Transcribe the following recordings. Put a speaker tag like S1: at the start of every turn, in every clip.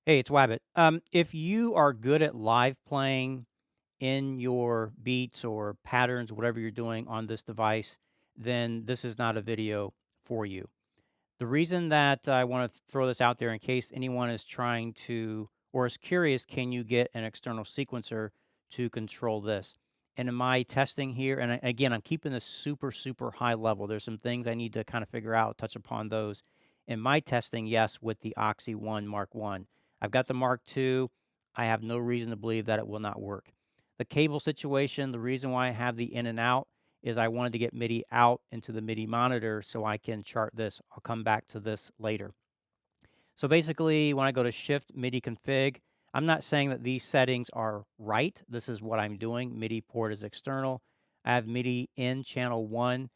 S1: Hey, it's Wabbit. If you are good at live playing in your beats or patterns, whatever you're doing on this device, then this is not a video for you. The reason that I want to throw this out there in case anyone is trying to or is curious, can you get an external sequencer to control this? And in my testing here, and again, I'm keeping this super, super high level. There's some things I need to kind of figure out, touch upon those. In my testing, yes, with the OXI 1 Mark 1. I've got the Mark 2. I have no reason to believe that it will not work. The cable situation, the reason why I have the in and out is I wanted to get MIDI out into the MIDI monitor so I can chart this. I'll come back to this later. So basically, when I go to Shift MIDI config, I'm not saying that these settings are right. This is what I'm doing. MIDI port is external. I have MIDI in channel 1.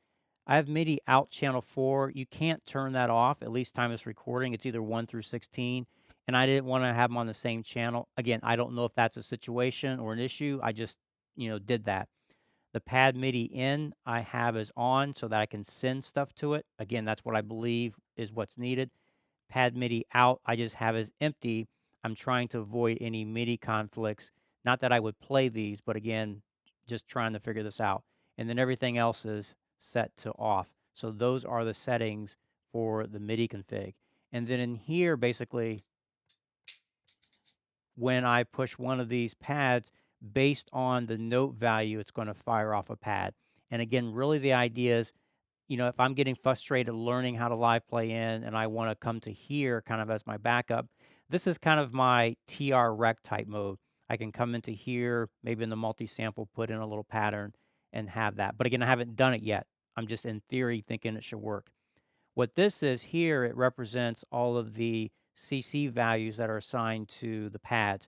S1: I have MIDI out channel 4. You can't turn that off, at least time it's recording. It's either 1 through 16. And I didn't want to have them on the same channel. Again, I don't know if that's a situation or an issue. I just, did that. The pad MIDI in I have is on so that I can send stuff to it. Again, that's what I believe is what's needed. Pad MIDI out I just have as empty. I'm trying to avoid any MIDI conflicts. Not that I would play these, but again, just trying to figure this out. And then everything else is set to off. So those are the settings for the MIDI config. And then in here, basically, when I push one of these pads, based on the note value, it's going to fire off a pad. And again, really the idea is, if I'm getting frustrated learning how to live play in and I want to come to here kind of as my backup, this is kind of my TR rec type mode. I can come into here, maybe in the multi-sample, put in a little pattern and have that. But again, I haven't done it yet. I'm just in theory thinking it should work. What this is here, it represents all of the CC values that are assigned to the pads.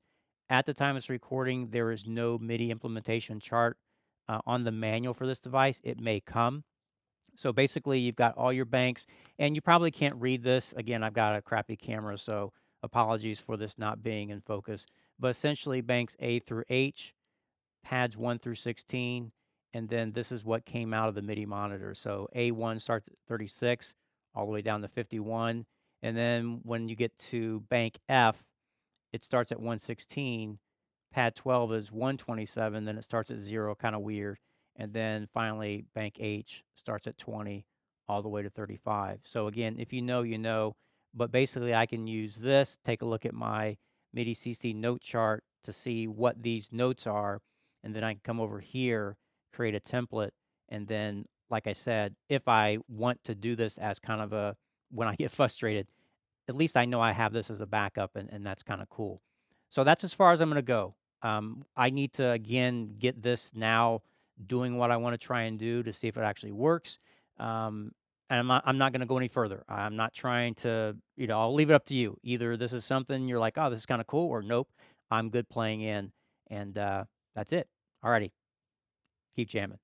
S1: At the time it's recording, there is no MIDI implementation chart on the manual for this device. It may come. So basically, you've got all your banks, and you probably can't read this. Again, I've got a crappy camera, so apologies for this not being in focus. But essentially, banks A through H, pads 1 through 16, and then this is what came out of the MIDI monitor. So A1 starts at 36 all the way down to 51. And then when you get to bank F, it starts at 116. Pad 12 is 127. Then it starts at 0, kind of weird. And then finally, bank H starts at 20 all the way to 35. So again, if you know, you know. But basically, I can use this, take a look at my MIDI CC note chart to see what these notes are. And then I can come over here, create a template. And then, like I said, if I want to do this as kind of a, when I get frustrated, at least I know I have this as a backup, and that's kind of cool. So that's as far as I'm going to go. I need to, again, get this now doing what I want to try and do to see if it actually works. And I'm not going to go any further. I'm not trying to, I'll leave it up to you. Either this is something you're like, oh, this is kind of cool, or nope, I'm good playing in. And that's it. Alrighty. Keep jamming.